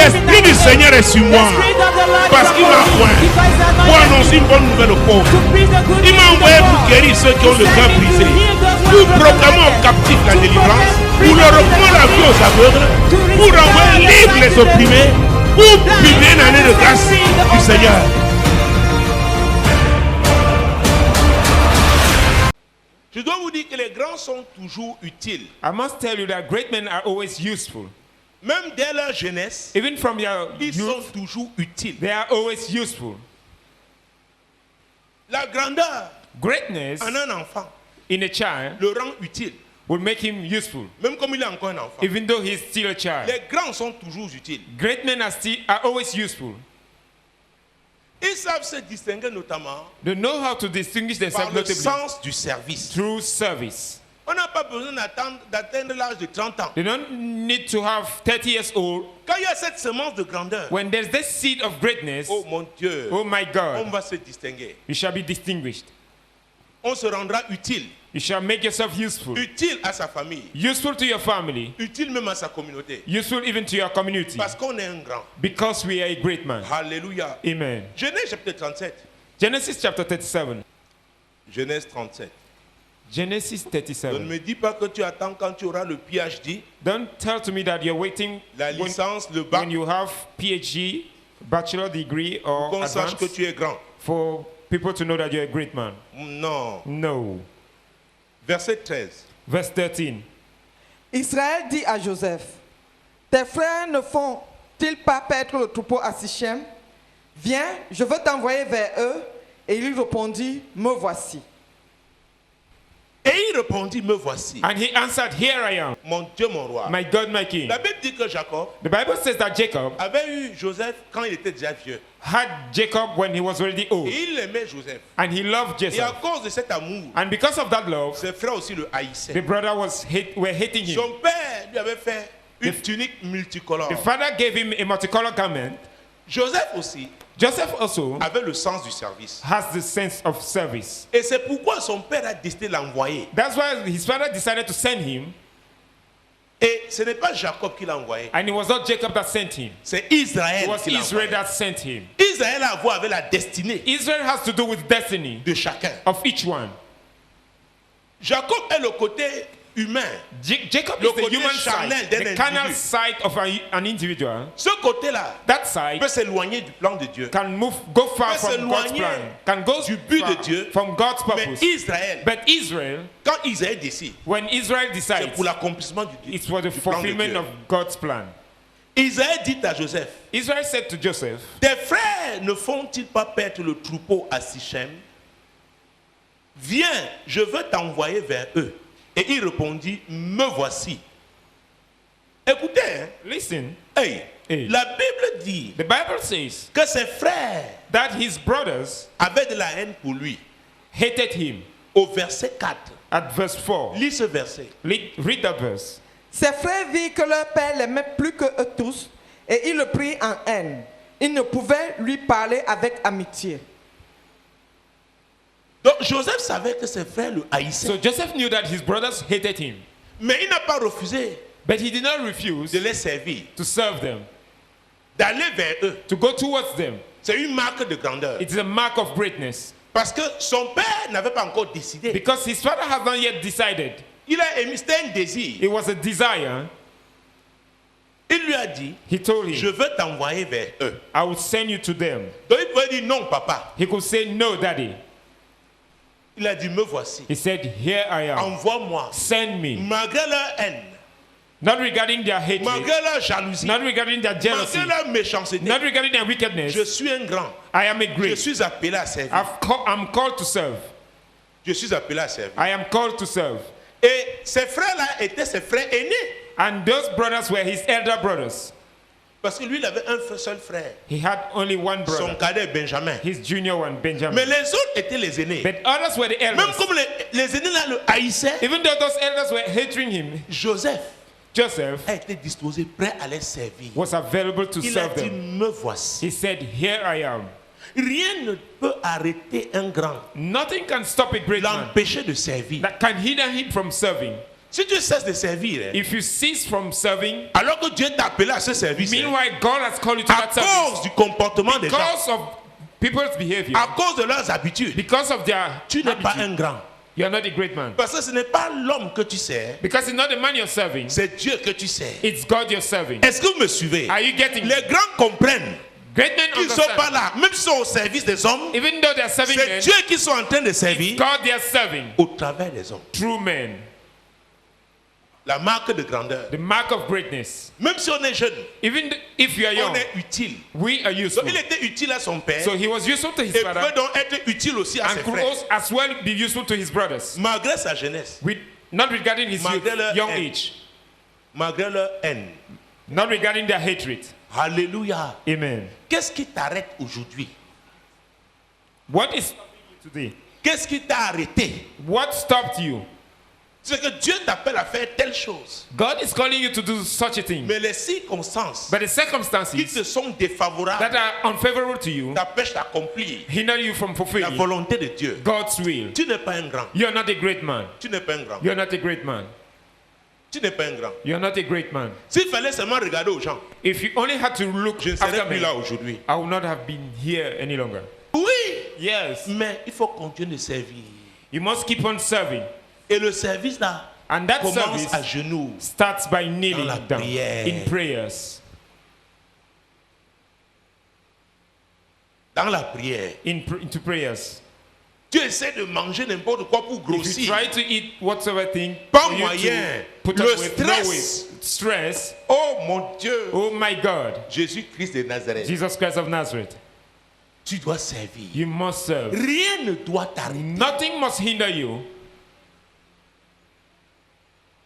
L'Esprit du Seigneur est sur moi parce qu'il m'a oint pour annoncer une bonne nouvelle aux pauvres. Il m'a envoyé pour guérir ceux qui ont le cœur brisé, pour proclamer aux captifs la délivrance, pour leur reprendre la vie aux aveugles, pour envoyer libre les opprimés, pour publier une année de grâce du Seigneur. Je dois vous dire que les grands sont toujours utiles. I must tell you that great men are always useful. Même dès leur jeunesse, Even from their ils sont youth, toujours utiles. they are always useful. La grandeur Greatness en un enfant in a child le rend utile, will make him useful, même comme il est encore un enfant. even though he's still a child. Les grands sont toujours utiles. Great men are always useful. Ils savent se distinguer notamment They know how to distinguish par themselves le notably sens du service. through service. On n'a pas besoin d'atteindre l'âge de 30 ans. They don't need to have 30 years old. Quand il y a cette semence de grandeur, When there's this seed of greatness, oh mon Dieu, oh my on God, va se distinguer. you shall be distinguished. On se rendra utile. You shall make yourself useful. Utile à sa famille. Useful to your family. Utile même à sa communauté. Useful even to your community. Parce qu'on est un grand. Because we are a great man. Alléluia. Amen. Genèse chapitre 37. Genesis chapter 37. Genèse 37. Genesis Ne 37. me dis pas que tu attends quand tu auras le PhD, Don't tell to me that you're waiting la when, licence, le bac, when you have PhD, bachelor degree or qu'on sache que advanced tu es grand. for people to know that you're a great man. Non. No. Verset 13. Verse 13. Israël dit à Joseph, tes frères ne font-ils pas perdre le troupeau à Sichem? Viens, je veux t'envoyer vers eux. Et il répondit, me voici. Et il répondit, me voici. And he answered, here I am, Mon Dieu, mon roi. my God, my King. La Bible dit que Jacob The Bible says that Jacob avait eu Joseph quand il était déjà vieux. had Jacob when he was already old. Et il aimait Joseph. And he loved Et à Joseph. cause de cet amour, And because of that love, ses frères aussi le the haïssaient. brother were hating him. Son père lui avait fait une tunique multicolore. The father gave him a multicolored garment. Joseph aussi Joseph also avait le sens du service. has the sense of service. Et c'est pourquoi son père a décidé de l'envoyer. That's why his father decided to send him. Et ce n'est pas Jacob qui l'a envoyé. And it was not Jacob that sent him. C'est It Israël was qui l'a Israel envoyé. that sent him. Israël a à voir avec la destinée Israel has to do with destiny de chacun. of each one. Jacob est le côté humain. Jacob Le is the côté human charnel side, d'un the carnal individu. side of an individual. Ce côté-là That side peut s'éloigner du plan de Dieu. can go far peut from God's s'éloigner plan, can go du but far de Dieu. from God's Mais purpose. Israël, But Israel, quand Israël décide, when Israel c'est decides, pour l'accomplissement du it's for the du plan de fulfillment Dieu. of God's plan. Israël dit à Joseph, Israel said to Joseph, tes frères ne font-ils pas perdre le troupeau à Sichem? Viens, je veux t'envoyer vers eux. Et il répondit, me voici. Écoutez, hein? listen, Hey, Hey. la Bible dit the Bible says que ses frères that his brothers avaient de la haine pour lui. hated him. Au verset 4, At verse 4, lis ce verset. read that verse. Ses frères virent que leur père l'aimait plus que eux tous, et ils le prirent en haine. Ils ne pouvaient lui parler avec amitié. Donc Joseph savait que ses frères le haïssaient. So Joseph knew that his brothers hated him, Mais il n'a pas refusé but he did not refuse de les servir, to serve them, d'aller vers eux. to go towards them. C'est une marque de grandeur. It's a mark of greatness. Parce que son père n'avait pas encore décidé. Because his father has not yet decided. Il a émis, c'était un désir. It was a desire. Il lui a dit, He told je him, veux t'envoyer vers eux. I will send you to them. Donc il pouvait dire non, papa. He could say, no, daddy. Il a dit, me voici. He said, here I am. Envoie-moi. Send me. Malgré leur haine, Not regarding their hatred, malgré leur jalousie, not regarding their jealousy, malgré leur méchanceté, not regarding their wickedness. je suis un grand. I am a Je great. suis appelé à servir. I'm called to serve. Je suis appelé à servir. I am called to serve. Et ces frères-là étaient ses frères aînés. And those brothers were his elder brothers. Parce que lui, il avait un seul frère. He had only one Son brother, cadet Benjamin. his junior one, Mais Benjamin. les autres étaient les aînés. But others were the Même elders. comme les aînés là le haïssaient, Even though those elders were hating him, Joseph Joseph a été disposé, prêt à les servir. was available to Il a serve dit, them. me voici. He said, here I am. Rien ne peut arrêter un grand, Nothing can stop a great man l'empêcher de servir. that can hinder him from serving. Si tu cesses de servir, If you cease from serving, alors que Dieu t'a appelé à ce service, meanwhile God has called you to à that service, cause du comportement des gens, because of people's behavior, à cause de leurs habitudes, because of their tu n'es pas attitude, un grand. you are not a great man. Parce que ce n'est pas l'homme que tu sers, Because it's not the man you're serving, c'est Dieu que tu sers. it's God you're serving. Est-ce que vous me suivez? Are you getting Les grands comprennent Great men qu'ils ne sont pas understand. là, même s'ils sont au service des hommes, Even though they are serving c'est men, Dieu qui sont en train de servir it's God they are serving. au travers des hommes. True men. La marque de grandeur. The mark of greatness. Même si on est jeune, Even if you are on young, est utile. we are useful. Donc il était utile à son père So he was useful to his et father peut donc être utile aussi à and ses could frères. also as well be useful to his brothers. Malgré sa jeunesse, Not regarding his Malgré leur young haine. age. malgré leur haine. Not regarding their hatred. Alléluia. Amen. Qu'est-ce qui t'arrête aujourd'hui? What is stopping you today? Qu'est-ce qui t'a arrêté? What stopped you? C'est que Dieu t'appelle à faire telle chose. God is calling you to do such a thing. Mais les circonstances But the qui circumstances te sont défavorables that are unfavorable to you t'empêchent d'accomplir hinder you from la fulfilling volonté de Dieu. God's will. Tu n'es pas un grand. You are not a great man. Tu n'es pas un grand. You are not a great man. Tu n'es pas un grand. You are not a great man. S'il fallait seulement regarder aux gens, If you only had to look je ne serais after plus là me, aujourd'hui. I would not have been here any longer. Oui, Yes. mais il faut continuer de servir. You must keep on serving. Et le service là And that commence à service genoux. starts by kneeling la down prière. in prayers. Dans la prière. Into prayers. Tu essaies de manger n'importe quoi pour If you grossir. try to eat whatsoever thing, Pas for you moyen. to put Le up with stress. no weight, stress. Oh mon Dieu. Oh my God, Jésus-Christ de Nazareth. Jesus Christ of Nazareth, Tu dois servir. you must serve. Rien ne doit t'arrêter. Nothing must hinder you.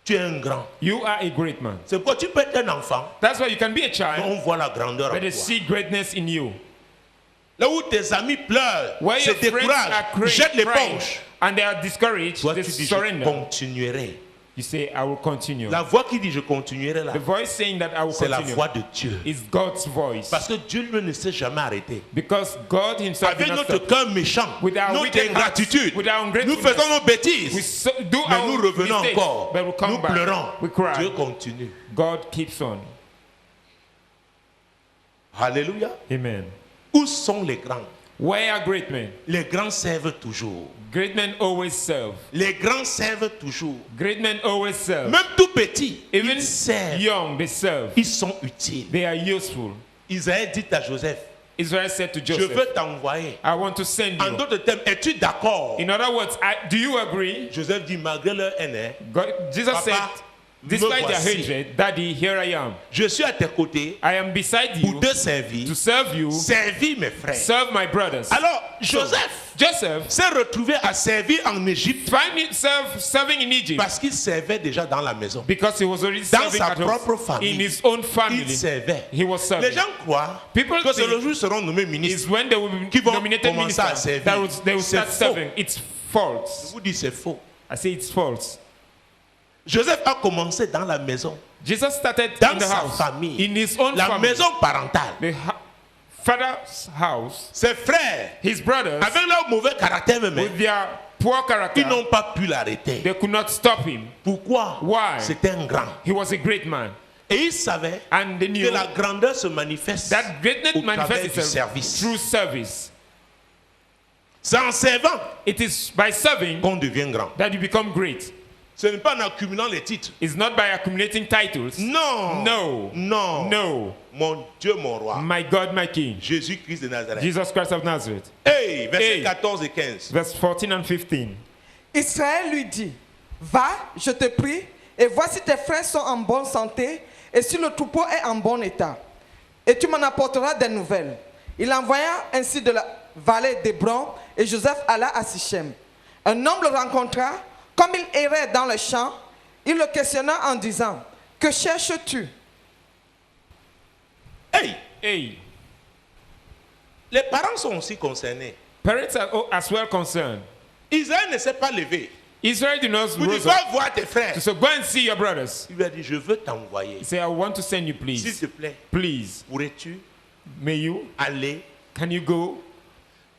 Tu es un grand. You are a great man. C'est pourquoi tu peux être un enfant. That's why you can be a Mais child, on voit la grandeur en but they toi. see greatness in you. Là où tes amis pleurent, Where se your friends découragent, are crying, jettent l'éponge. and they are discouraged, Toi, they tu dis, je surrender. continuerai. You say, I will continue. La voix qui dit, je continuerai là, The voice saying that I will c'est la continue voix de Dieu. is God's voice. Parce que Dieu lui ne s'est jamais arrêté. Because God himself Avec did not notre stop. cœur méchant, With our notre wicked hearts, ingratitude, with our nous ungratefulness, faisons nos We bêtises. do Mais our nous revenons mistakes, encore. but we come Nous back. pleurons. We cry. Dieu continue. God keeps on. Alléluia. Amen. Où sont les grands? Where are great men? Les grands servent toujours. Great men always serve. Les grands servent toujours. Great men always serve. Même tout petits, Even ils servent. young, they serve. Ils sont utiles. They are useful. Isaïe dit à Joseph, Israel said to je Joseph, veux t'envoyer. I want to send En you. d'autres termes, es-tu d'accord? In other words, do you agree? Joseph dit, malgré leur haine, hein, Jesus Papa, said, despite me their voici. hatred, Daddy, here I am. je suis à tes côtés I am beside pour you te servir, to serve you, servir mes frères. serve my brothers. Alors, Joseph Joseph s'est retrouvé à servir en Égypte find himself serving in Egypt parce qu'il servait déjà dans la maison. because he was already Dans serving sa at home, propre famille. in his own Il family. servait. He was Les serving. gens croient People que c'est le think jour où ils seront nommés Is ministres. when they will be Qui vont nominated commencer à ministers servir. that they will C'est start faux. serving. It's Je false. vous dis, c'est faux. I say it's false. Joseph a commencé dans la maison, Jesus started dans in the sa house, famille, in his own la family, maison parentale. the father's house. Ses frères, His brothers, avec leur mauvais caractère même, with their poor character, ils n'ont pas pu l'arrêter. they could not stop him. Pourquoi? Why? C'était un grand. He was a great man, Et il savait and they que knew la grandeur se manifeste that greatness au travers manifests du itself service. through service. C'est en servant It is by serving qu'on devient grand. that you become great. Ce n'est pas en accumulant les titres. It's not by accumulating titles. Non. No. Non. No. Mon Dieu, mon roi. My God, my King. Jésus-Christ de Nazareth. Jesus Christ of Nazareth. Hey, versets Hey. 14 et 15. Verse 14 and 15. Israël lui dit, va, je te prie, et voici tes frères sont en bonne santé, et si le troupeau est en bon état, et tu m'en apporteras des nouvelles. Il envoya ainsi de la vallée d'Hébron, et Joseph alla à Sichem. Un homme le rencontra, comme il errait dans le champ, il le questionna en disant, que cherches-tu? Hey, Hey, les parents sont aussi concernés. parents are as well concerned. Israël ne s'est pas levé. Israel did not Il dit, rise va up voir tes frères. to say, go and see your brothers. Il lui a dit, je veux t'envoyer. He said, I want to send you, S'il please. te plaît, Please, pourrais-tu may you, aller? can you go?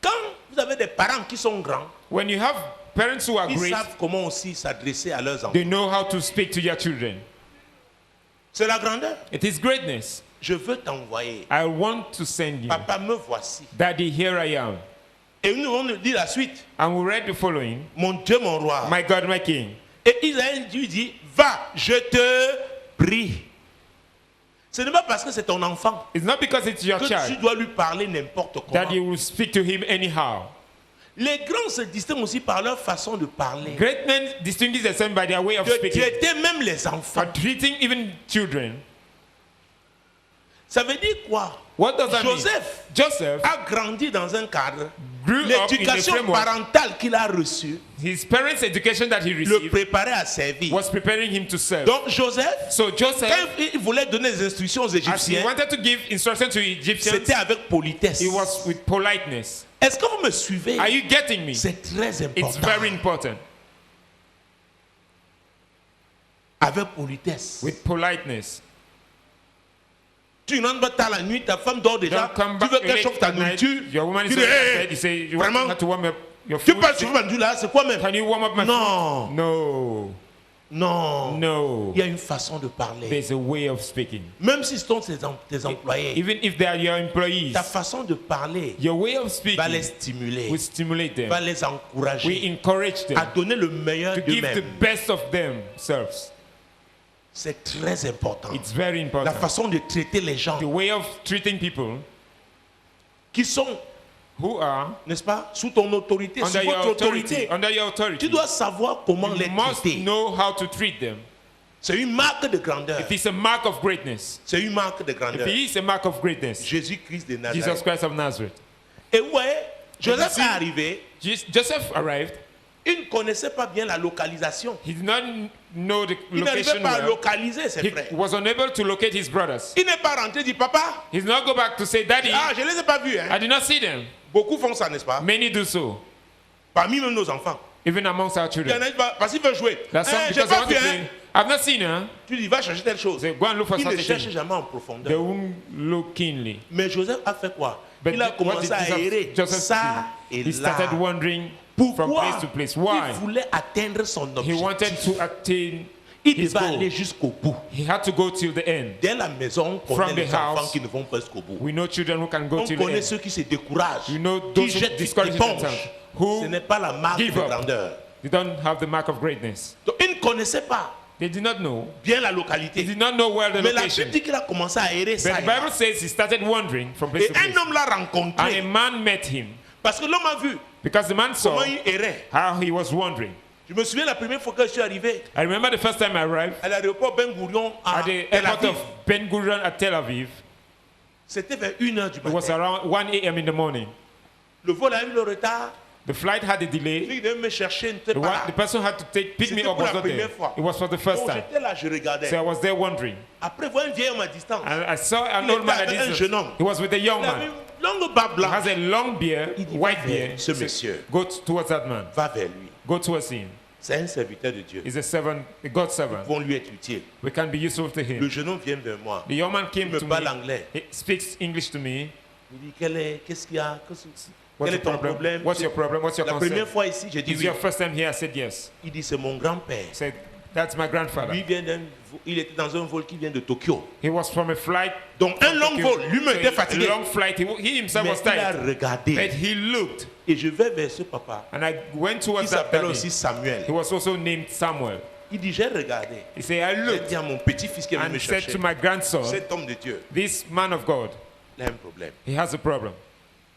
Quand vous avez des parents qui sont grands, When you have parents who are Ils great, savent comment aussi s'adresser à leurs enfants. they know how to speak to their children. C'est la grandeur. It is greatness. Je veux t'envoyer. I want to send you. Papa, me voici. Daddy, here I am. Et nous allons dire la suite. And we read the following. Mon Dieu, mon roi. My God, my King. Et Israël lui dit, va, je te prie. Ce n'est pas parce que c'est ton enfant It's not because it's your que tu child dois lui parler n'importe comment. that you will speak to him anyhow. Les grands se distinguent aussi par leur façon de parler. Great men distinguish themselves by their way of De speaking, traiter même les enfants. for treating even children. Ça veut dire quoi? What does that Joseph mean? Joseph a grandi dans un cadre. grew up in a L'éducation framework. parentale qu'il a reçue His parents' education that he le received préparait à servir. was preparing him to serve. Donc Joseph, So Joseph, quand il voulait donner des instructions aux as he Égyptiens, wanted to give instruction to Egyptians, c'était avec politesse. it was with politeness. Est-ce que vous me suivez? Are you getting me? C'est très It's important. very important. Avec politesse. With politeness. Tu n'entres pas tard la nuit, ta femme dort déjà. Don't come Tu back veux qu'elle late chauffe ta at night. nourriture. Your woman is Tu dis, already hey, in bed. You say you want vraiment? her to warm up your Tu food. parles sur vendu là, c'est quoi même? Can you warm up my Non. food? No. Non. No. Il y a une façon de parler. There's a way of speaking. Même si ce sont tes employés, Even if they are your employees, ta façon de parler your way of va les speaking stimuler, will stimulate them. va les encourager We encourage à them donner le meilleur to give the d'eux-mêmes. best of themselves. C'est très important. It's very La important. façon de traiter les gens The way of treating people qui sont, who are n'est-ce pas, sous ton autorité, sous under your votre authority, autorité. under your Tu authority. dois savoir comment les You must traiter. know how to treat them. C'est une marque de grandeur. If it's a mark of greatness, C'est une marque de if grandeur. it is a mark of greatness, Jésus-Christ de Jesus Nazareth. Christ of Nazareth. Et vous voyez, Joseph see- est arrivé, Joseph arrived. il ne connaissait pas bien la localisation. He did not know the Il n'arrivait location pas à well. localiser ses He frères. was unable to locate his brothers. Il n'est pas rentré, il dit, papa, He did not go back to say, Daddy, ah, je ne les ai pas vus. Hein. I did not see them. Beaucoup font ça, n'est-ce pas? Many do so, Parmi même nos enfants. even amongst our Il y en children. a qui va- parce qu'il veut jouer. That's some Hein, j'ai because they pas want vu, to hein. play. I've not seen her. Tu dis, va chercher telle chose. They go and look for Il ne such a cherche thing. jamais en They profondeur. won't look keenly. Mais Joseph a fait quoi? But Il a what commencé did à errer Joseph ça do? et He started là. wandering from Pourquoi? place to place. Why? Il voulait atteindre son He wanted objectif. to attain Il his devait aller goal. jusqu'au bout. He had to go till the end. Dès la maison, on From connaît the les enfants house, qui ne vont pas jusqu'au bout. We know children who can go On till the connaît end. ceux qui se découragent, You know qui those who jettent discourage l'éponge. themselves, Ce who n'est pas la marque de give up. grandeur. They don't have the mark of greatness. Donc, il ne connaissait pas They did not know. bien la They localité. did not know where the Mais la location. Bible dit qu'il a commencé à errer ça. But the et là. Bible says he started wandering from place Et to place. un homme l'a And a rencontré. man met him Parce que l'homme a vu because the man saw comment il errait. how he was wandering. Je me souviens la première fois que je suis arrivé I remember the first time I arrived à l'aéroport Ben Gurion à at the Tel airport Aviv. of Ben Gurion at Tel Aviv. C'était vers 1h du It was matin. around 1 a.m. in the morning. Le vol a eu le retard. The flight had a delay. Celui qui devait me chercher n'était The, pas one, là. the person had to pick me C'était up pour was la not there. première fois. It was for the first Donc time. j'étais là, je regardais. So I was there wondering. Après, voir un vieil homme à distance. And I saw an Il old était man at avec un distance. jeune homme. He was with a young Il avait man. une longue barbe He blanche. has a long beard, Il dit, white va vers beard. ce He said, monsieur. Go towards that man. Va vers lui. Go towards him. C'est un serviteur de Dieu. He's a God servant. Ils vont lui être utiles. We can be useful to Le him. jeune homme vient vers moi. The young man Il came me to parle me. anglais. He speaks English to me. Il dit, qu'est-ce qu'il y a? What's Quel est your ton problem? problème? What's your problem? What's your La première concern? fois ici, j'ai dit It's oui. your first time here. I said yes. Il dit, c'est mon grand-père. He said, that's my grandfather. Lui vient il était dans un vol qui vient de Tokyo. He was from a flight. Donc un long Tokyo. vol, lui-même So était a fatigué. long flight. He himself Mais was il a tired. But regardé. he looked. Et je vais vers ce papa. And I went Il towards that s'appelle daddy. aussi Samuel. He was also named Samuel. Il dit, j'ai regardé. He said, I J'ai looked dit à mon petit-fils qui est venu and me said chercher, to my grandson, cet homme de Dieu, this man of God, il a un problème. he has a problem.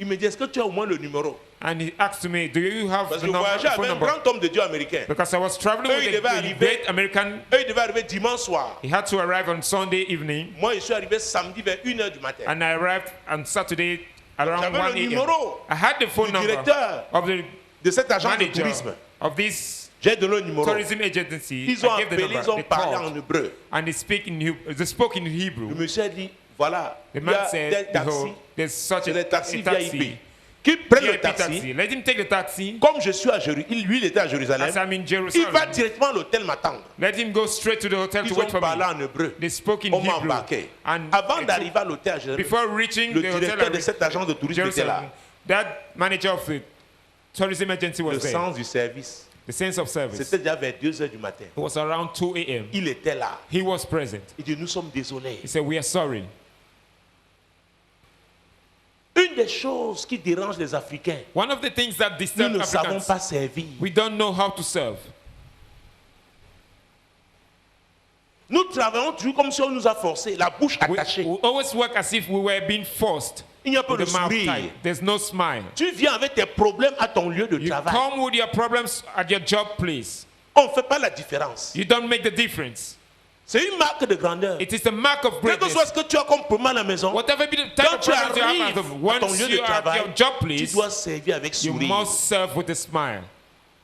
Il me dit, est-ce que tu as au moins le numéro? And he asked me, do you have Parce the que je number, voyageais phone avec un number? grand homme de Dieu américain. Because I was traveling Eux, with ils devaient a arriver. great American. Eux, ils devaient arriver dimanche soir. He had to arrive on Sunday evening. Moi, je suis arrivé samedi vers 1h du matin. And I arrived on Saturday around J'avais 1 le a.m. numéro I had the phone du number directeur of the de cet agent de manager tourisme. of this J'ai donné le numéro. tourism agency. Ils ont I gave the appelé, number. ils ont They parlé en called hébreu. and they spoke in Le Hebrew. monsieur a dit, voilà, The il y man a said, des taxis, behold, there's such c'est a des taxis taxi. VIP. Qui prennent le VIP taxi. Let him take the taxi. Comme je suis à Jérusalem, lui, il était à Jérusalem. As I'm in Il Jerusalem, va directement à l'hôtel m'attendre. let him go straight to the hotel Ils to wait ont for parlé me. en hébreu. They spoke in On m'a Hebrew. embarqué. And Avant d'arriver à l'hôtel à Jérusalem, before reaching le the hotel directeur de at cette agence de tourisme était Jerusalem, là. that manager of the tourism agency Le was there. sens du service. The sense of service. C'était déjà vers 2 heures du matin. It was around 2 a.m. Il était là. He was present. Il dit, nous sommes désolés. He said, we are sorry. Une des choses qui dérange les Africains, One of the things that nous disturb ne savons Africans, pas servir. we don't know how to serve. Nous travaillons toujours comme si on nous a forcés, la bouche attachée. We always work as if we were being forced. Il n'y a pas de With the mouth sourire. tight. There's no smile. Tu viens avec tes problèmes à ton lieu de You travail. come with your problems at your job place. On ne fait pas la différence. You don't make the difference. C'est une marque de grandeur. It is the mark of Quel que greatness. soit ce que tu as comme problème à la maison, Whatever be the type quand of tu problems you have at arrives home, à ton once lieu de you are at travail, your job tu place, dois servir avec you sourire. must serve with a smile.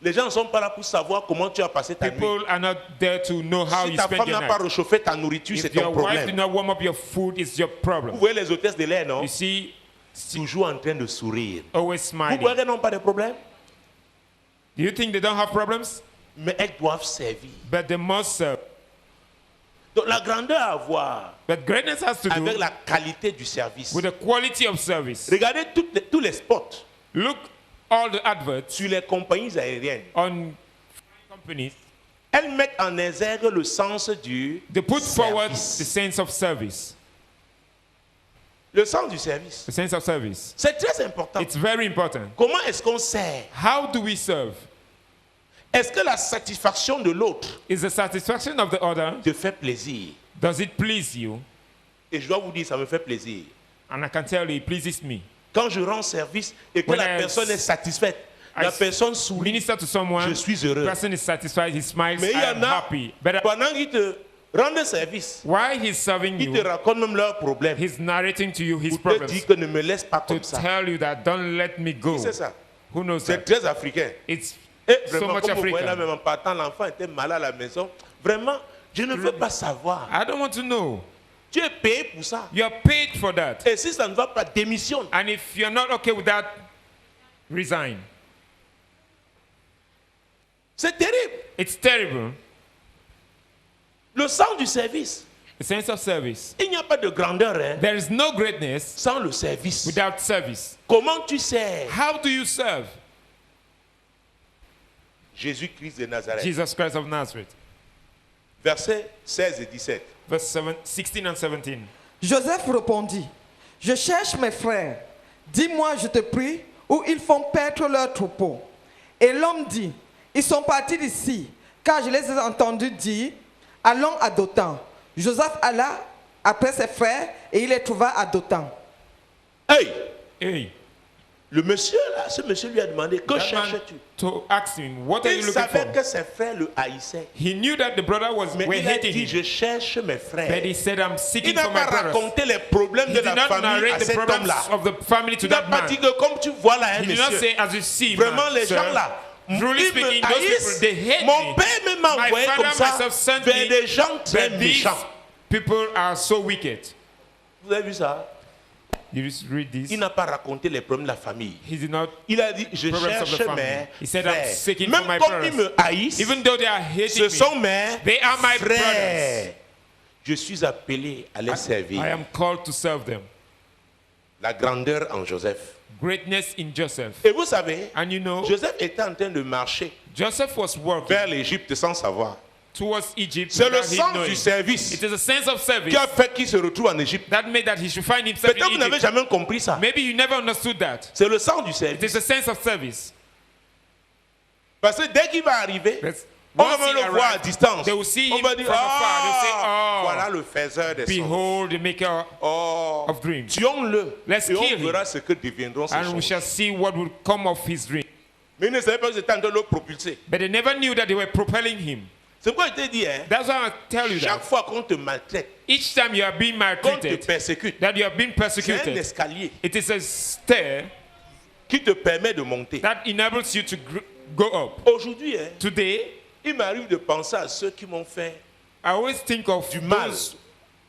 Les gens ne sont pas là pour savoir comment tu as passé ta nuit. People are not there to know how Si you ta spend femme your n'a pas night. réchauffé ta nourriture, c'est If your ton wife did problème. not warm up your food, it's your Vous problem. voyez les hôtesses de l'air, non? You see, Toujours en train de sourire. always Vous smiling. voyez qu'elles n'ont pas de problème? Do you think they don't have problems? Mais elles doivent servir. But they must serve. Donc la grandeur à avoir But greatness has to do avec la qualité du service. with the quality of service. Regardez tous les spots Look all the adverts sur les compagnies aériennes. on companies. Elles mettent en exergue le sens du They put forward the service. sense of service. Le sens du service. The sense of service. C'est très important. It's very important. Comment est-ce qu'on sert? How do we serve? Est-ce que la satisfaction de l'autre Is the satisfaction of the other, te fait plaisir? does it please you? Et je dois vous dire, ça me fait plaisir. And I can tell you, it pleases me. Quand je rends service et que When la I personne est satisfaite, I la personne sourit, Minister to someone, je suis the heureux. person is satisfied, he smiles, Mais il I y am en a, happy. But pendant qu'ils te rendent service, while he's serving ils te you, racontent même leurs problèmes. he's narrating to you his Pour te problems. dire que ne me laisse pas To comme ça. tell you that don't let me go. C'est ça. Who knows C'est that? très africain. It's Et so vraiment, much comme vous voyez là, African. même en partant, l'enfant était malade à la maison. Vraiment, je ne veux pas savoir. I don't want to know. Tu es payé pour ça. You're paid for that. Et si ça ne va pas, démissionne. And if you're not okay with that, resign. C'est terrible. It's terrible. Le sens du service. The sense of service. Il n'y a pas de grandeur hein, There is no greatness sans le service. without service. Comment tu sers How do you serve? Jésus-Christ de Nazareth? Jesus Christ of Nazareth. Versets 16 et 17. Verse 16 and 17. Joseph répondit, je cherche mes frères. Dis-moi, je te prie, où ils font paître leurs troupeaux. Et l'homme dit, ils sont partis d'ici, car je les ai entendus dire, allons à Dothan. Joseph alla après ses frères et il les trouva à Dothan. Hey, Hey, le monsieur là, ce monsieur lui a demandé, que that man cherches-tu? to ask him, what are you Il looking savait for? que ses frères le haïssaient. He knew that the brother Mais were il a hating dit, him. je cherche mes But frères. he said, I'm Il seeking n'a for my pas brothers. raconté les problèmes He de did la not famille à narrate the cet problems homme-là. of the family to Il n'a that pas man. dit que comme tu vois là, hein, He did not monsieur, say, as you see, vraiment les sir, gens là, truly ils speaking, me those people, haïssent. they hate Mon me. père même m'a My envoyé father comme ça myself sent vers me, des gens très but these méchants. people are so wicked. Vous avez vu ça? You just read this. Il n'a pas raconté les problèmes de la famille. He did not, Il a dit, je Problems of the cherche family. mes He said, I'm frères. seeking for Même my comme ils brothers. me haïssent, even though they are hating ce me, sont mes they are my frères. brothers. Je suis appelé à les servir. I am called to serve them. La grandeur en Joseph. Greatness in Joseph. Et vous savez, And you know, Joseph était en train de marcher Joseph was working vers l'Égypte sans savoir. towards Egypt. C'est le without him sens knowing. du service It is a sense of service qui a fait qu'il se retrouve en Égypte. that made that he should find himself Peut-être in vous n'avez Egypt. jamais compris ça. Maybe you never understood that. C'est le sens du It service. is a sense of service. Parce que dès qu'il va arriver, But on va once même he le voir à arrives, distance. they will see On him va dire, from afar. They'll say, ah, oh, voilà le faiseur des songes. behold the maker Oh, of dreams. tuons-le. Let's Et on kill him. verra ce que deviendront ces And we choses. shall see what will come of his dream. Mais ils ne savaient pas qu'ils étaient en train de le propulser. But they never knew that they were propelling him. C'est pourquoi je t'ai dit, hein, That's why I tell you chaque that fois qu'on te maltraite, each time you are being qu'on te maltreated, persécute, that you are being c'est un persecuted, escalier it is a stair qui te permet de monter. that enables you to go up. Aujourd'hui, hein, Today, il m'arrive de penser à ceux qui m'ont fait I always think of du mal those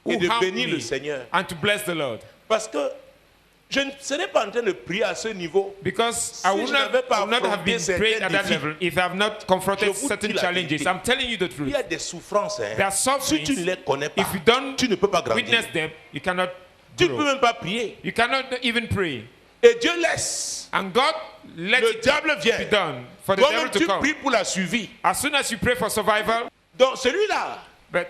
et who de harm bénir le me Seigneur. and to bless the Lord. Parce que je ne serais pas en train de prier à ce niveau. Because Si I would je n'avais pas not have been affronté praying at that certains level if I have not confronted Je vous certain dis la challenges. vérité. I'm telling you the Il truth. y a des souffrances. Hein. There are Si sufferings. tu ne les connais pas, If you don't tu ne peux pas grandir. witness them, you cannot Tu ne peux grow. même pas prier. You cannot even pray. Et Dieu laisse. And God let Le it diable vient. be done for the Toi-même, devil to tu come. pries pour la survie. As soon as you pray for survival, Donc celui-là but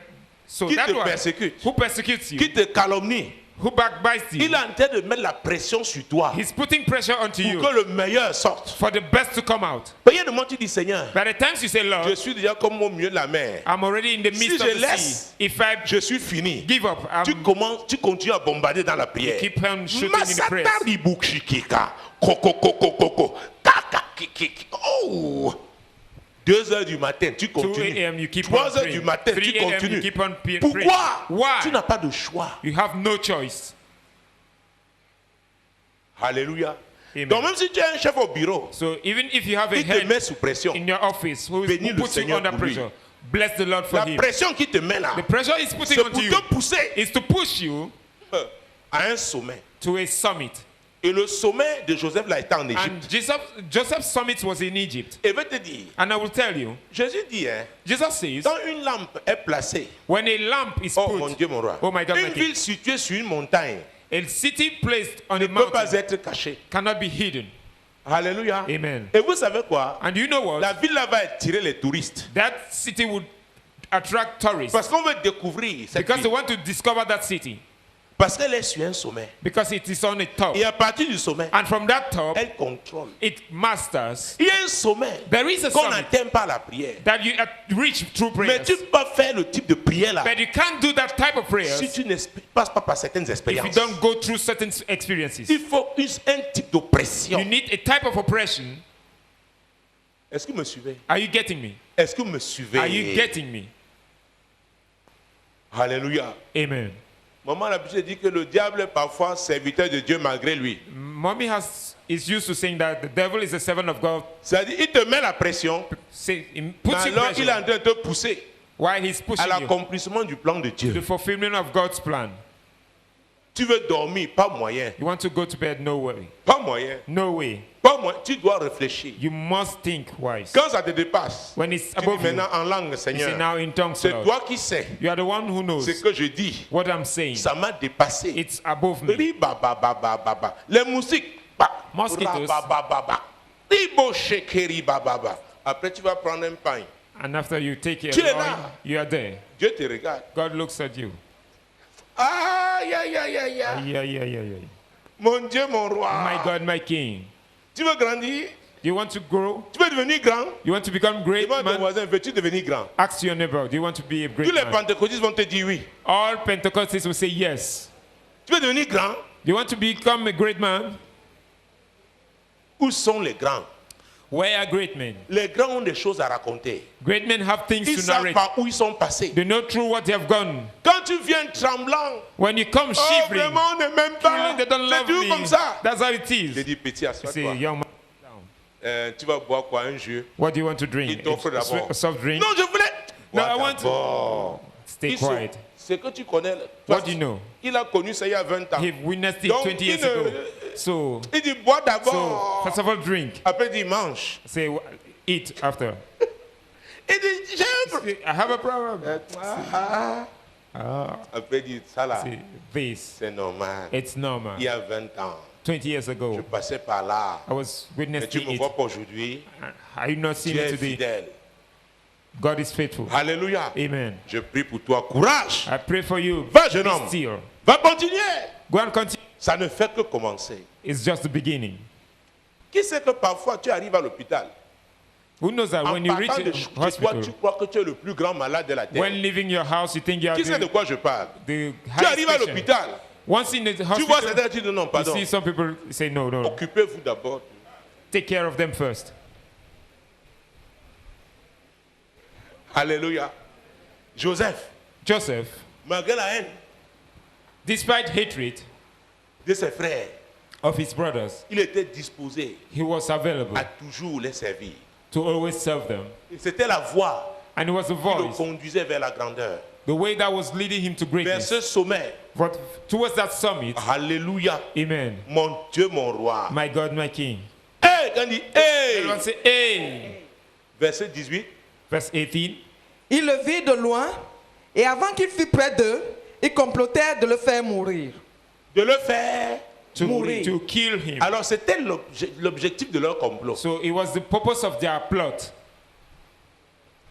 so qui that te one persécute, who persecutes you, qui te calomnie, who backbites you, il est en train de mettre la pression sur toi he's putting pressure onto pour you que le meilleur sorte. for the best to come out. Mais il y a des moments où tu dis, Seigneur, By the time you say, je Lord, suis déjà comme au milieu de la mer. I'm already in the Si midst je of the laisse, sea. If I Je suis fini. give up, Tu continues à bombarder dans la prière. keep on shooting in the prayers. Masata ribukshikika. Koko koko koko. Kaka kiki. Oh. 2 heures du matin, tu 2 continues. a.m. you keep 3 on heures praying. du matin, 3 tu a.m. you continues. keep on praying. Pourquoi? Why? Tu n'as pas de choix. You have no choice. Alléluia. Amen. Donc même si tu es un chef au bureau, So even if you have a il te met head sous pression. in your office who Bénis le puts you Seigneur under pour lui. pressure, bless the Lord for La him. pression qui te met là, The pressure is putting c'est onto pour you te pousser is to push you à un sommet. to a summit. Et le sommet de Joseph là était en Égypte. And Joseph's summit was in Egypt. Et je vais te dire, And I will tell you, Jésus dit, hein, Jesus says, quand une lampe est placée, when a lamp is oh mon put, Dieu, mon roi, oh my God, my une King, ville située sur une montagne a city placed on a ne peut pas mountain être cachée. cannot be hidden. Alléluia. Amen. Et vous savez quoi? And you know what? La ville là va attirer les touristes. That city would attract tourists Parce qu'on veut découvrir cette because they ville. want to discover that city Parce qu'elle est sur un sommet. because it is on a top. Et à partir du sommet, And from that top, elle contrôle. it masters. Il y a un sommet There is a qu'on summit n'atteint pas la prière. that you reach through Mais prayers. tu peux pas faire le type de prière là But you can't do that type of prayers si tu ne passes pas par certaines if you expériences. don't go through certain experiences. Il faut un type d'oppression. You need a type of oppression. Est-ce que vous me suivez? Are you getting me? Est-ce que vous me suivez? Are you getting me? Alléluia. Amen. Maman a l'habitude de dire que le diable est parfois serviteur de Dieu malgré lui. Mommy is used to saying that the devil is a servant of God. C'est-à-dire, il te met la pression, Say, he mais puts you alors il est en pressure train de te pousser while he's à pushing you l'accomplissement du plan de to the Dieu. fulfillment of God's plan. Tu veux dormir, pas moyen. You want to go to bed? No way. Pas moyen. No way. Pas moyen. Tu dois réfléchir. You must think wise. Quand ça te dépasse, When it's tu dis above you, maintenant en langue, you say Seigneur. now in tongues, C'est Lord. toi qui sais You are the one who knows ce que je dis. what I'm saying. Ça m'a dépassé. It's above me. Ribababababa. Les moustiques. Mosquitoes. Rababababa. Ribo shekeri bababa. Après, tu vas prendre un pain. And after you take Tu es it, là. you are there. Dieu te regarde. God looks at you. Aïe, aïe, aïe, aïe, aïe. Yeah. Mon Dieu, mon roi. My God, my King. Tu veux grandir? You want to grow? Tu veux devenir grand? You want to become great Demande à ton man? voisin, veux-tu devenir grand? Ask your neighbor, do you want to be a Tous great les man? pentecôtistes vont te dire oui. All Pentecostals will say yes. Tu veux devenir grand? Do you want to become a great man? Où sont les grands? Where are great men? Les grands ont des choses à raconter. Great men have things Ils to savent narrate. par où ils sont passés. They know through what they have gone. Quand tu viens tremblant, When you come oh shivering, vraiment on n'est même pas. they don't C'est love toujours me. comme ça. That's how it J'ai is. dit petit, You assois-toi. say, young man, Tu vas boire quoi, un jus? what do you want to drink? Il t'offre d'abord. A soft drink? Non, je voulais. No, Bois I want to d'abord. stay Ils sont- quiet. C'est que tu connais. What do you know? Il a connu ça il y a 20 ans. He witnessed it Donc, 20 years il ne- ago. So, Il dit bois d'abord. first of all, drink. Après, il dit mange. Say, eat after. Il dit j'ai un problème. I have a problem. Après, il dit ça là, See, this, c'est normal. it's Il normal. y a 20 ans, 20 years je ago, passais par là. I was Et tu witnessing me it. vois pas aujourd'hui. Are you not Tu seeing es it today? fidèle. God is faithful. Alléluia. Amen. Je prie pour toi. Courage. I pray for you. Va, jeune Be homme. still. Va continuer. Go and continue. Ça ne fait que commencer. It's just the beginning. Qui sait que parfois tu arrives à l'hôpital. Who knows that En when you reach partant de a chez toi, hospital, tu crois que tu es le plus grand malade de la terre. when leaving your house, you think you are Qui sait de the quoi je parle? highest Tu arrives à patient. l'hôpital. Once in the Tu vois hospital, certains qui disent non, you pardon. see some people say, no. Occupez-vous d'abord. Take care of them first. Alléluia. Joseph, Joseph, malgré la haine despite hatred de ses frères, of his brothers, il était disposé he was available à toujours les servir. to always serve them. Et c'était la voie And it was the qui le voice, conduisait vers la grandeur. the way that was leading him to Vers greatness. ce sommet. But towards that summit, Alléluia. amen. Mon Dieu, mon roi. My God, my King. Hey, quand il dit, hey, Everyone say, hey. verset 18. Verse 18. Il le vit de loin, et avant qu'il fût près d'eux, ils complotèrent de le faire mourir. De le faire mourir. to kill him. Alors c'était l'objectif de leur complot. So it was the purpose of their plot.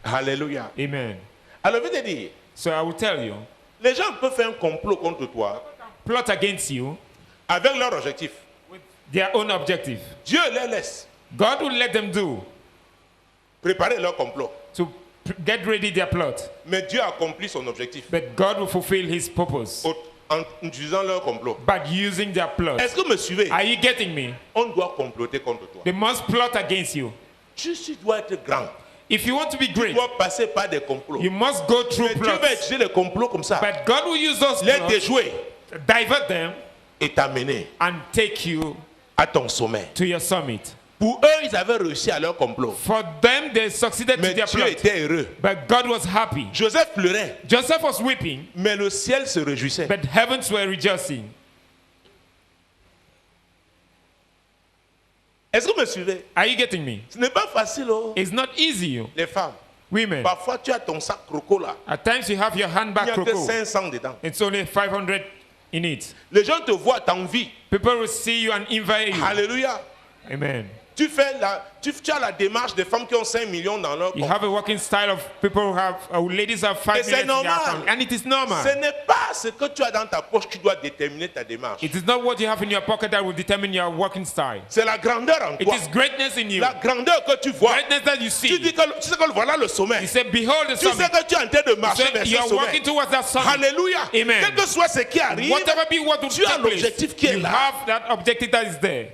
Alléluia. Amen. Alors je vais te dire, So I will tell you, les gens peuvent faire un complot contre toi plot against you avec leur objectif. with their own objective. Dieu les laisse God will let them do préparer leur complot. to get ready their plot. Mais Dieu accomplit son objectif But God will fulfill his purpose en utilisant leur complot. by using their plot. Est-ce que vous me suivez? Are you getting me? On doit comploter contre toi. They must plot against you. Tu dois être grand. If you want to be Tu great, dois passer par des complots. you must go through Mais Dieu va plots. utiliser les complots comme ça, But God will use those les plots, déjouer divert them, et t'amener and take you à ton sommet. to your summit. Pour eux, ils avaient réussi à leur complot. For them, they succeeded Mais to their Dieu plot. était heureux. But God was happy. Joseph pleurait, Joseph was weeping, mais le ciel se réjouissait. but heavens were rejoicing. Est-ce que vous me suivez? Are you getting me? Ce n'est pas facile, oh. It's not easy, Les femmes. women. Parfois, tu as ton sac croco là. At times you have your Il n'y handbag a que croco. 500 dedans. It's only 500 in it. Les gens te voient, t'envient. People will see you and invite you. Alléluia. Amen. Tu as la démarche des femmes qui ont 5 millions dans leur You compte. have a working style of people who have, ladies have 5 Et c'est million in their normal. account. And it is normal. Ce n'est pas ce que tu as dans ta poche qui doit déterminer ta démarche. It is not what you have in your pocket that will determine your working style. C'est la grandeur en It toi. is greatness in you. La grandeur que tu vois. Greatness that you Tu see. dis que, tu sais que voilà le sommet. You say, behold the Tu sais summit. que tu es en train de You marcher say, vers you ce are sommet. walking towards that summit. Alléluia. Amen. Quel que soit ce qui arrive, Whatever be what will tu as take place, l'objectif qui est you là. have that objective that is there.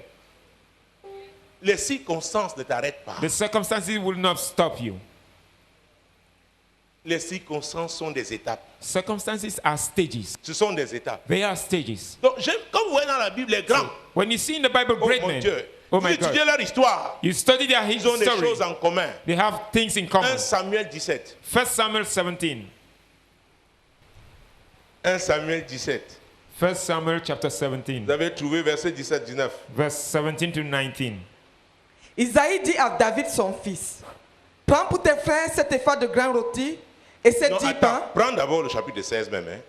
Les circonstances ne t'arrêtent pas. The circumstances will not stop you. Les circonstances sont des étapes. Circumstances are stages. Ce sont des étapes. They are stages. Donc, comme vous voyez dans la Bible, les grands, When you see in the Bible oh great mon men, Dieu, oh vous my étudiez God, leur histoire, you study their ils ont des history. choses en commun. They have things in common. 1 Samuel 17. 1 Samuel 17. 1 Samuel 17. 1 Samuel chapter 17, Vous avez trouvé verset 17-19. verse 17 to 19. Isaïe dit à David son fils, prends pour tes frères cet effort de grain rôti et ces Non, 10 attends, pains. prends d'abord le chapitre 16 même. Hein.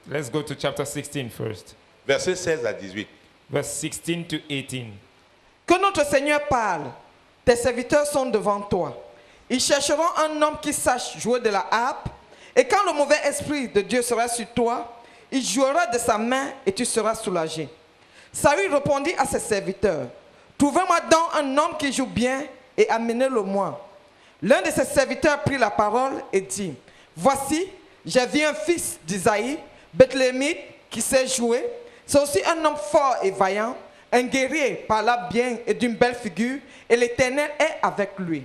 Let's go to chapter 16 first. Verset 16 à 18. Verse 16 to 18. Que notre Seigneur parle. Tes serviteurs sont devant toi. Ils chercheront un homme qui sache jouer de la harpe. Et quand le mauvais esprit de Dieu sera sur toi, il jouera de sa main et tu seras soulagé. Saül répondit à ses serviteurs, trouvez-moi donc un homme qui joue bien et amenez-le-moi. L'un de ses serviteurs prit la parole et dit, voici, j'ai vu un fils d'Isaïe, Bethléemite, qui sait jouer. C'est aussi un homme fort et vaillant, un guerrier parlant bien et d'une belle figure, et l'Éternel est avec lui.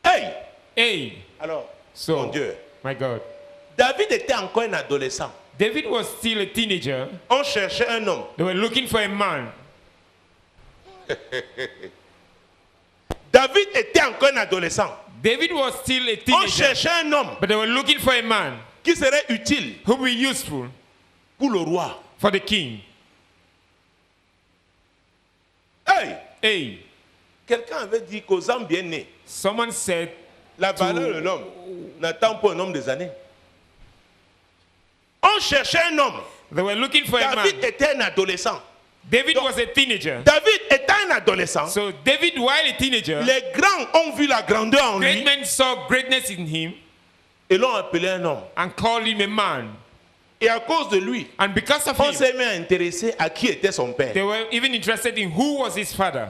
Hey! Hey, Alors, So- mon Dieu, my God. David était encore un adolescent. David was still a teenager. On cherchait un homme. They were looking for a man. David était encore un adolescent. David was still a On teenager. cherchait un homme But they were looking for a man qui serait utile who would be useful pour le roi. for the king. Hey! Hey, Quelqu'un avait dit qu'aux hommes bien nés, someone said, la valeur de l'homme n'attend pas un homme des années. On cherchait un homme. they were looking for a man. David était un adolescent. David was a teenager. David étant un adolescent, So David, while a teenager, les grands ont vu la grandeur en great lui men saw greatness in him et l'ont appelé un homme. and called him a man. Et à cause de lui, And because of on him, s'est mis à intéresser à qui était son père. they were even interested in who was his father.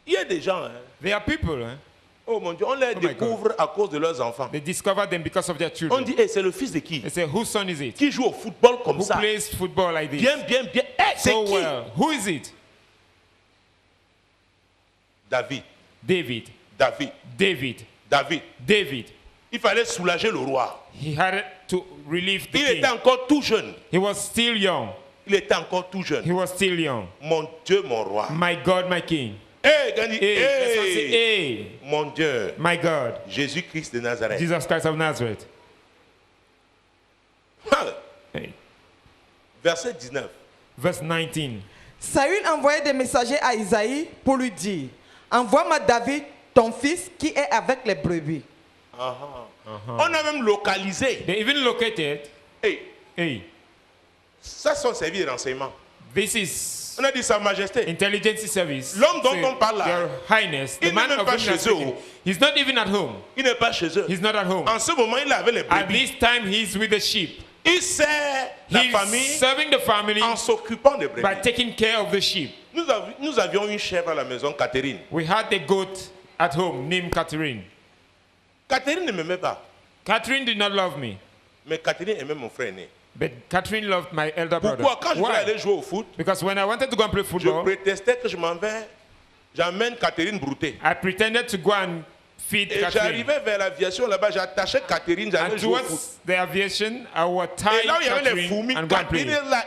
Il y a des gens, hein, There are people, oh mon Dieu, on les my découvre à cause de leurs enfants. they discover them because of their On children. dit, hey, c'est le fils de qui? They say, whose son is it? Qui joue au football comme Who ça? plays football like this? Bien, bien, bien. Hey, c'est So qui? well. Who is it? David. David. David. David. David. David. Il fallait soulager le roi. He had to relieve the Il king. était encore tout jeune. He was still young. Il était encore tout jeune. He was still young. Mon Dieu, mon roi. My God, my king. Hey, Gandhi, Hey, let's all hey. say, hey, Mon Dieu, my God. Jésus-Christ de Nazareth. Jesus Christ of Nazareth. Ah, Hey. verset 19. Verse 19. Saül envoyait des messagers à Isaïe pour lui dire, envoie-moi David, ton fils, qui est avec les brebis. On a même localisé. They even located, Hey, hey, Ça, c'est son service de renseignement. This is On a dit Sa Majesté. intelligence service. L'homme dont on parle là, Your Highness, the il man n'est même of pas whom you are chez eux. speaking, he's not even at home. Il n'est pas chez eux. He's not at home. En ce moment, il est avec les At brebis. this time, he's with the sheep. Il sert la He's famille serving the family en s'occupant des by brebis. taking care of the sheep. Nous avions une chèvre à la maison, Catherine. We had a goat at home named Catherine. Catherine ne m'aimait pas, Catherine did not love me, mais Catherine aimait mon frère aîné. but Catherine loved my elder brother. Pourquoi? Quand je voulais Why? aller jouer au foot, Because when I wanted to go and play je football, prétestais que je m'en vais, j'emmène Catherine brouter. I pretended to go and feed Et Catherine. j'arrivais vers l'aviation là-bas, j'attachais Catherine, j'allais And jouer au foot. towards the aviation, I would tie Et là où il y avait les Catherine fourmis, and go and play. Catherine est là,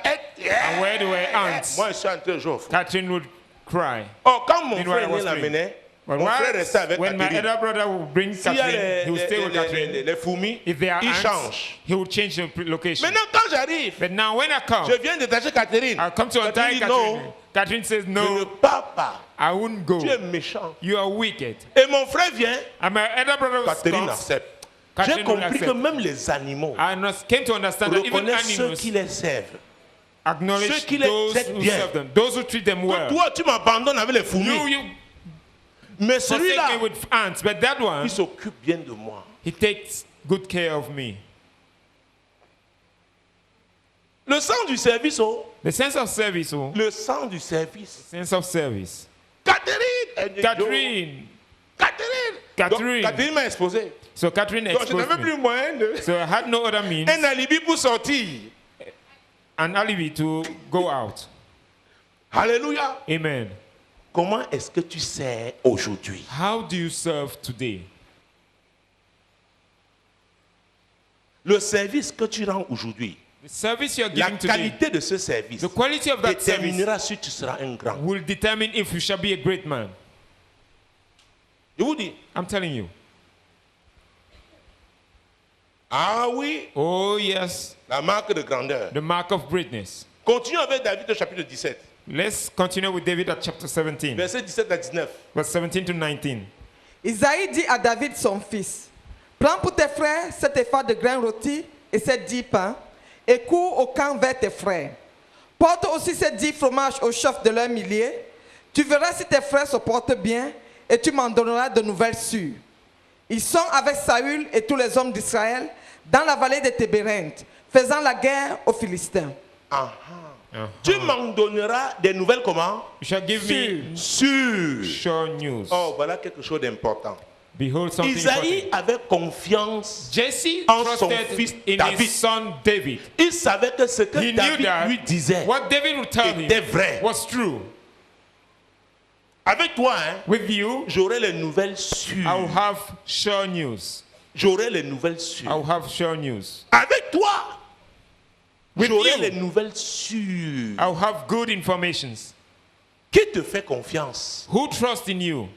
And where there were ants, moi je suis en train de jouer au foot. Catherine would cry. Oh, quand mon Meanwhile, frère I was aîné l'amenait, But mon frère while- restait avec when my Catherine. elder brother would bring S'il y a Catherine, he would stay with Catherine. les fourmis, If there are il ants, change. he would change the location. Maintenant, quand j'arrive, But now when I come, je viens détacher Catherine. I'll come to untie Catherine dit Catherine. non, Catherine says, je ne no, pars pas. I wouldn't go. Tu es méchant. You are wicked. Et mon frère vient, And my elder brother Catherine comes. accepte. Catherine J'ai will compris que accept. même les animaux I came to understand that even reconnaissent ceux animals qui les servent. acknowledge ceux qui les those traitent who bien. serve them, those who treat them well. Toi, tu m'abandonnes avec les fourmis. You Mais forsake celui-là, me with ants, but that one, il s'occupe bien de moi. he takes good care of me. Le sens du service, oh. The sense of service, oh, Le sens du service. sense of service. Catherine! Elle dit, Catherine. Catherine! Catherine. Donc, Catherine m'a exposé. So Catherine Donc, je exposed n'avais me. plus moyen de... So I had no other means, Un alibi pour sortir. an alibi to go out. Alléluia. Amen. Comment est-ce que tu sers aujourd'hui? How do you serve today? Le service que tu rends aujourd'hui, The service you are la giving today, qualité de ce service the quality of that service déterminera si tu seras un grand. will determine if you shall be a great man. Je vous dis, I'm telling you. ah oui, Oh yes, la marque de grandeur. the mark of greatness. Continue avec David au chapitre 17, Let's continue with David at chapter 17, verset 17 à 19. verse 17 to 19. Isaïe dit à David son fils, prends pour tes frères cet effort de grains rôtis et ces 10 pains, et cours au camp vers tes frères. Porte aussi ces 10 fromages au chef de leur millier. Tu verras si tes frères se portent bien, et tu m'en donneras de nouvelles sûres. Ils sont avec Saül et tous les hommes d'Israël dans la vallée de Tébérinthe, faisant la guerre aux Philistins. Ah, ah. Tu m'en donneras des nouvelles comment? You shall give me Sûres. sure news. Oh, voilà quelque chose d'important. Behold something Isaïe important. avait confiance. Jesse en son trusted fils in David. his son David. Il savait que ce que He knew David that lui disait what David would tell him était vrai. was true. Avec toi, hein, With you, j'aurai les nouvelles I will sûres. have sure news. J'aurai les nouvelles I sûres. will have sure news. Avec toi, With j'aurai you, les nouvelles sûres. I will have good informations. Qui te fait confiance? Who trusts in you?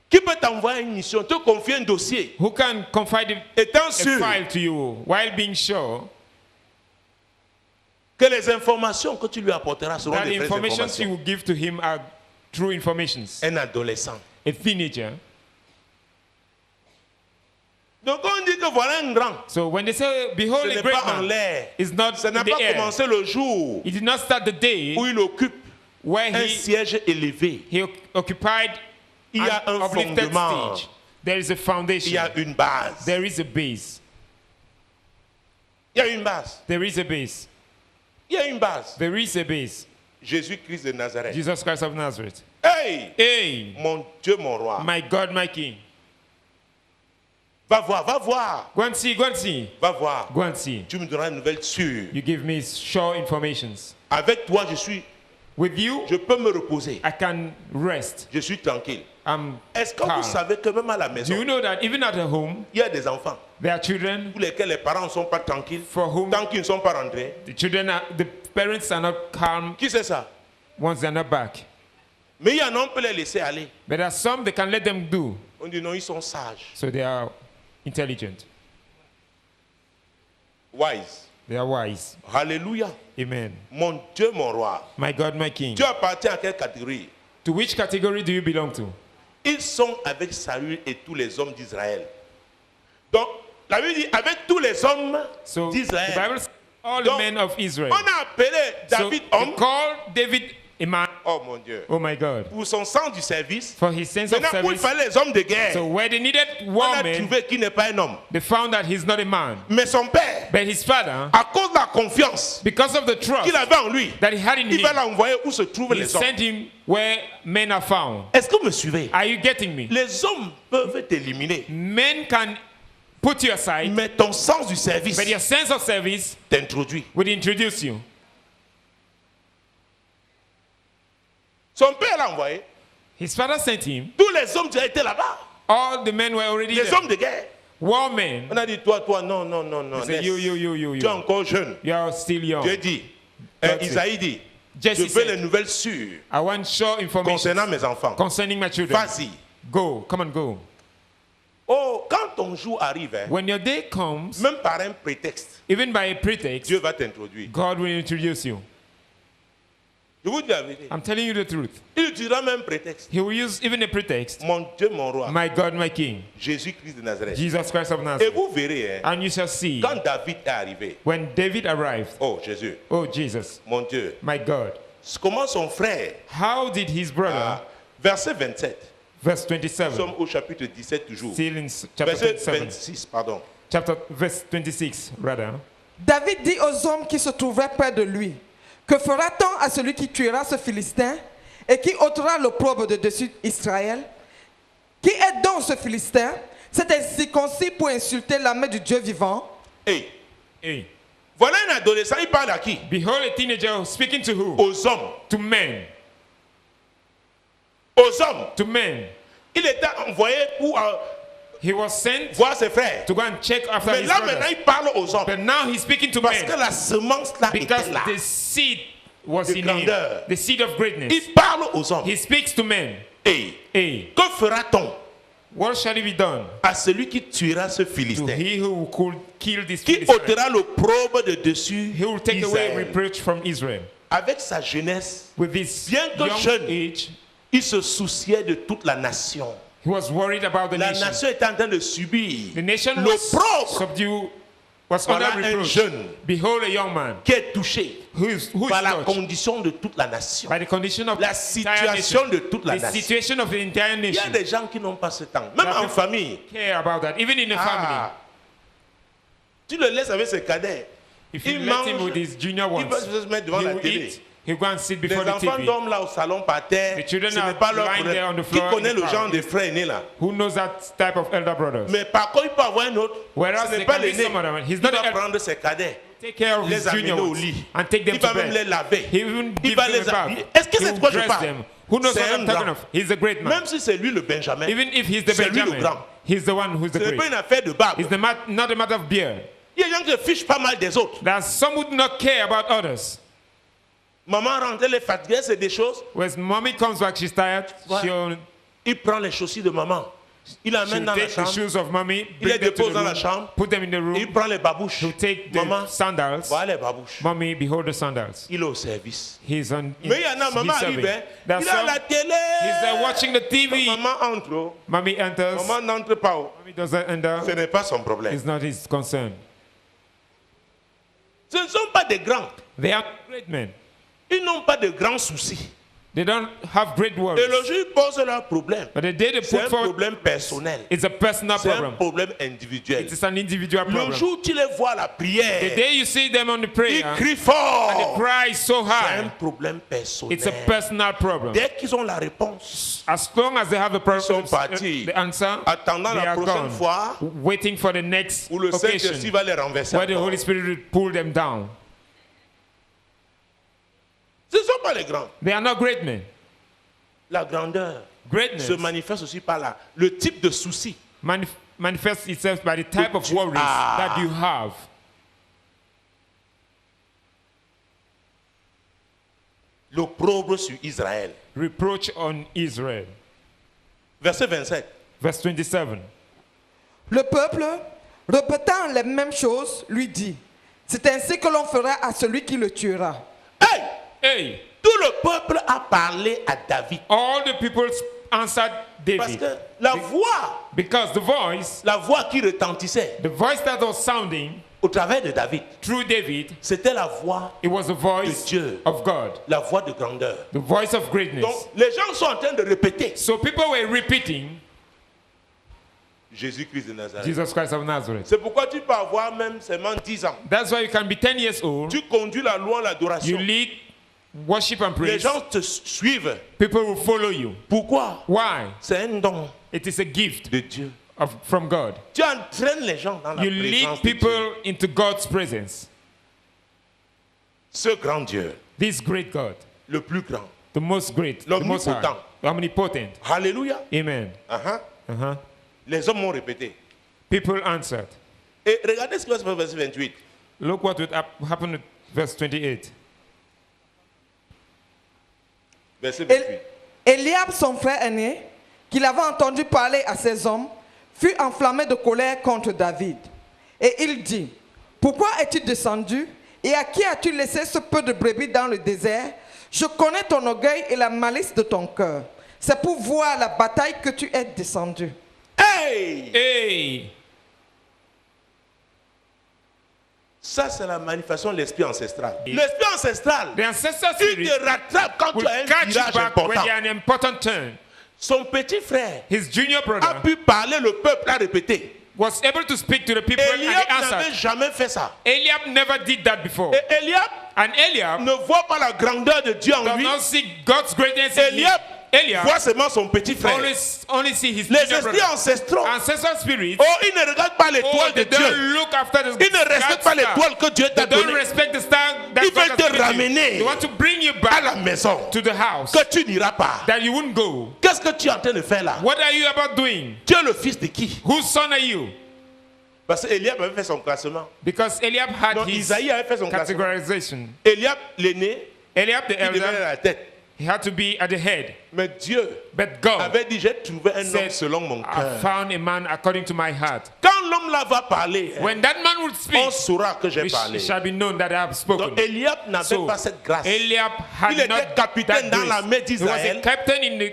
Qui peut t'envoyer une mission, te confier un dossier, Who can confide étant a sûr file to you while being sure que les informations que tu lui apporteras seront that the des vraies informations you informations? will give to him are true informations? Un adolescent. A teenager. Donc on dit que voilà un grand. So when they say, behold Ce a n'est great pas en man, l'air. it's not Ça in n'a the pas air. commencé le jour It did not start the day où il occupe where un siège élevé. he occupied Il y a an un uplifted fondement. stage. There is a Il foundation. y a une base. There is a base. Il y a une base. There is a base. Il y a une base. There is a base. Jésus-Christ de Nazareth. Jesus Christ of Nazareth. Hey, Hey, mon Dieu, mon roi. my God, my King. Va voir, va voir, Go and see, go and see. va voir. Go and see. Tu me donneras une nouvelle sûre. You give me sure informations. Avec toi, With you, je peux me reposer. I can rest. Je suis tranquille. I'm Est-ce que vous calm. savez que même à la Do maison, you know that even at home, il y a des enfants there are children pour lesquels les parents ne sont pas tranquilles for whom tant qu'ils ne sont pas rentrés? the parents are not calm Qui c'est ça? once they're not back. Mais il y en a, on peut les laisser aller. But there are some they can let them do, On dit non, ils sont sages. so they are intelligent. Wise. They are wise. Alléluia. Amen. Mon Dieu, mon roi. My God, my King. Tu appartiens à quelle catégorie? To which category do you belong to? Ils sont avec Saül et tous les hommes d'Israël. Donc, La Bible dit avec tous les hommes So the d'Israël. Bible says all the Donc, men of Israel. On a appelé So David they homme. called David a man. Oh mon Dieu. Oh my God. Pour son sens du service. For his sense of Maintenant, où il service. fallait les hommes de guerre. So where they needed On a warmen, trouvé qu'il n'est pas un homme. they found that he's not a man. Mais son père, But his father, à cause de la confiance because of the trust qu'il avait en lui, that he had in il va him, l'envoyer où se trouvent he les hommes. sent him where men are found. Est-ce que vous me suivez? Are you getting me? Les hommes peuvent t'éliminer. Men can put you aside, Mais ton sens du service but your sense of service t'introduit. would introduce you. Son père l'a envoyé. His father sent him. Tous les hommes qui étaient là-bas. All the men were already Les there. hommes de guerre. War men. On a dit, toi, non. He said, you. Tu es encore jeune. You are still young. Dieu dit, That's it. Isaïe dit, Jesse je veux said, les nouvelles sûres I want sure information concernant mes enfants. concerning my children. Vas-y. Go, come on, go. Oh, quand ton jour arrive, hein, When your day comes, même par un prétexte, even by a pretext, Dieu va t'introduire. God will introduce you. Je vous dis la vérité. I'm telling you the truth. Il utilisera même prétexte. He will use even a pretext. Mon Dieu, mon roi, My God, my King, Jésus-Christ de Nazareth. Jesus Christ of Et Nazareth. vous verrez, hein, And you shall see, quand David est arrivé, when David arrived, oh Jésus, oh Jesus, mon Dieu, my God, comment son frère, how did his brother, verset 27, verse nous 27, sommes au chapitre 17 toujours, still in chapter verset 27, 26, pardon. verse 26, rather. David dit aux hommes qui se trouvaient près de lui, que fera-t-on à celui qui tuera ce Philistin et qui ôtera l'opprobre de dessus Israël? Qui est donc ce Philistin? C'est incirconcis pour insulter la main du Dieu vivant. Hey, Hey, voilà un adolescent, il parle à qui? behold a teenager speaking to who? Aux hommes. To men. Aux hommes. To men. Il était envoyé pour He was sent voir ses frères. to go and check after Mais his là maintenant, brother. il parle aux hommes. But now he's speaking to Parce que men la semence là because était là. the seed was De in him. grandeur. The seed of greatness. Il parle aux hommes. He speaks to men. Hey, Hey, que fera-t-on what shall it be done à celui qui tuera ce to Philistin? he who could kill this Qui Philistine? ôtera l'opprobre de dessus He will take away Israël. reproach from Israel. Avec sa jeunesse, With this Bien que young jeune, age, il se souciait de toute la nation. he was worried about the La nation. nation était en train de subir The nation was l'opprobre subdued, was Voilà under un reproach. jeune Behold a young man qui est touché who is par la touched condition de toute la nation. by the condition of La the entire situation nation. de toute la The nation. situation of the entire Il y nation. a des gens qui n'ont pas ce temps. Même There are en people famille. care about that, even in a family. Tu le laisses avec ses cadets. If you Il let him mange, with his junior il ones, va se mettre he devant la will télé. eat, he will go and sit Les before the enfants TV. dorment là au salon par terre. The children Ce are n'est pas leur lying there on problème. the Qui floor connaît in le the genre crowd? de frère aîné là? Who knows that type of elder brothers? Mais par contre, il peut avoir un autre. Whereas Ce there n'est pas can be l'aîné. some other one. He's Il not va the elder. prendre ses cadets. Take care of Les his amener junior au ones lit. and take them Il to va même les bed. laver. He even Il give va them les a bath. habiller. Est-ce que He c'est de will quoi je dress parle? them. Who knows C'est what un I'm talking grand. of? He's a great man. Même si c'est lui le Benjamin, Even if he's the c'est lui le Benjamin, grand. he's the one who's the Ce n'est pas great. une affaire de barbe. It's not a matter of beard. Il y a des gens qui se fichent pas mal des autres. That some would not care about others. Maman rentre, elle est fatiguée, c'est des choses. When mommy comes back, she's tired. Ouais. She'll Il prend les chaussures de maman. Il l'amène dans la take the chambre. shoes of mommy, Il les bring them to dépose the dans la room, chambre. put them in the Il room. prend les babouches. He'll take the Maman, sandals. voilà les babouches. Mommy, behold the sandals. Il est au service. He's on. Mais il y en a, maman he's arrive, serving. hein. There's Il est à some- la télé. He's there watching the TV. Maman entre. Oh. Mommy enters. Maman n'entre pas. Oh. Mommy doesn't enter. Ce n'est pas son problème. It's not his concern. Ce ne sont pas des grands. They are great men. Ils n'ont pas de grands soucis. They don't have great Et worries. le jour, ils posent leur problème. But the day they C'est put un forward, problème personnel. it's a personal C'est un problem. problème individuel. It is an individual Le problem. jour où tu les vois à la The prière, day you see them on the ils prayer, crient and fort. they cry so C'est un high, problème personnel. it's a personal problem. Dès qu'ils ont la réponse, As long as they have the problem, sont partis. the answer, attendant they la are prochaine gone, fois waiting for the next où le Saint-Esprit occasion va les renverser. where the Holy Spirit will pull them down. Ce ne sont pas les grands. They are not great men. La grandeur Greatness se manifeste aussi par là. Le type de souci. manifests itself by the type of worries that you have. L'opprobre sur Israël. Reproach on Israel. Verset 27. Verse 27. Le peuple, répétant les mêmes choses, lui dit, c'est ainsi que l'on fera à celui qui le tuera. Hey! Hey, Tout le peuple a parlé à David. all the people answered Parce David. que la voix, Because la voix qui retentissait the voice that was sounding au travers de David, through David, c'était la voix, it was the voice de Dieu. of God, la voix de grandeur. the voice of greatness. Donc, les gens sont en train de répéter So people were repeating Jésus-Christ de Nazareth. Jesus Christ of Nazareth. C'est pourquoi tu peux avoir même seulement 10 ans. That's why you can be 10 years old, Tu conduis la louange, you l'adoration. lead worship and Les praise, gens te suivent. people will follow you. Pourquoi? Why? C'est un don It is a gift de Dieu. from God. Tu entraînes les gens dans la You présence lead de Dieu. people into God's presence. Ce grand Dieu, This great God, le plus grand. the most great, the most high, L'omnipotent. omnipotent. Alléluia. Amen. Uh-huh. Les hommes ont répété. People answered. Et regardez ce qui va se passer au verset 28. Look what would happen with verse 28. Verset 28. Eliab, son frère aîné, qu'il avait entendu parler à ses hommes, fut enflammé de colère contre David. Et il dit, pourquoi es-tu descendu et à qui as-tu laissé ce peu de brebis dans le désert? Je connais ton orgueil et la malice de ton cœur. C'est pour voir la bataille que tu es descendu. Hey! Hey! Ça, c'est la manifestation de l'esprit ancestral. L'esprit ancestral, The ancestor il spirit te rattrape quand will tu as un catch you virage back when important. you are an important turn. Son petit frère His junior a brother pu parler, le peuple a répété. was able to speak to the people and Eliab they n'avait answered. jamais fait ça. Eliab never did that before. Et Eliab And Eliab ne voit pas la grandeur de Dieu en does lui. not see God's greatness in him. Eliab Eliab voit seulement son petit frère. only see his Les junior esprits brother. ancestraux, Ancestral spirits, oh, ils ne regardent pas l'étoile de they don't Dieu. look after the Ils ne respectent pas l'étoile que Dieu t'a They don't donnée. respect the star that Ils God veulent has te given you. ramener They want to bring you à la back maison. to the house Que tu n'iras pas. that you wouldn't go. Qu'est-ce que tu es en train de faire là? What are you about doing? Tu es le fils de qui? Whose son are you? Parce que Eliab avait fait son classement. Because Eliab had Non, his Isaïe avait fait son classement. categorization. Eliab, l'aîné, Eliab the il devait être à elder, la tête. he had to be at the head. Mais Dieu But God avait dit, j'ai trouvé un homme said, selon mon I cœur. found a man according to my heart. Quand l'homme là va parler, When that man would speak, on saura que j'ai parlé. it shall be known that I have spoken. Donc Eliab n'avait So, pas cette grâce. Eliab had Il était not capitaine that dans la grace. main He was d'Israël. a captain in the,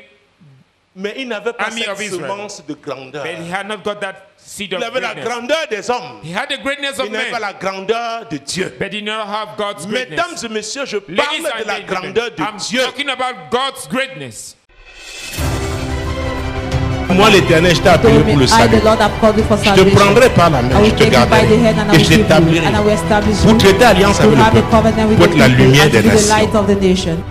Mais il n'avait pas Army cette of Israel. semence de grandeur. but he had not got that seed Il of avait la greatness. grandeur des hommes. He had the greatness Il of n'avait pas men, la grandeur de Dieu. but he did not have God's Mesdames greatness. et messieurs, je parle Ladies de and la gentlemen, grandeur de I'm Dieu. talking about God's greatness. Moi, l'Éternel, je t'ai appelé told me, pour le I, salut. the Lord, have called you for Je te salvation. prendrai par la I main, will je te take you by garderai the hand and I et will je keep you, t'établirai and I will establish pour you traiter alliance to avec le have a peuple, covenant with pour the être la people lumière and des to be the nations. light of the nation.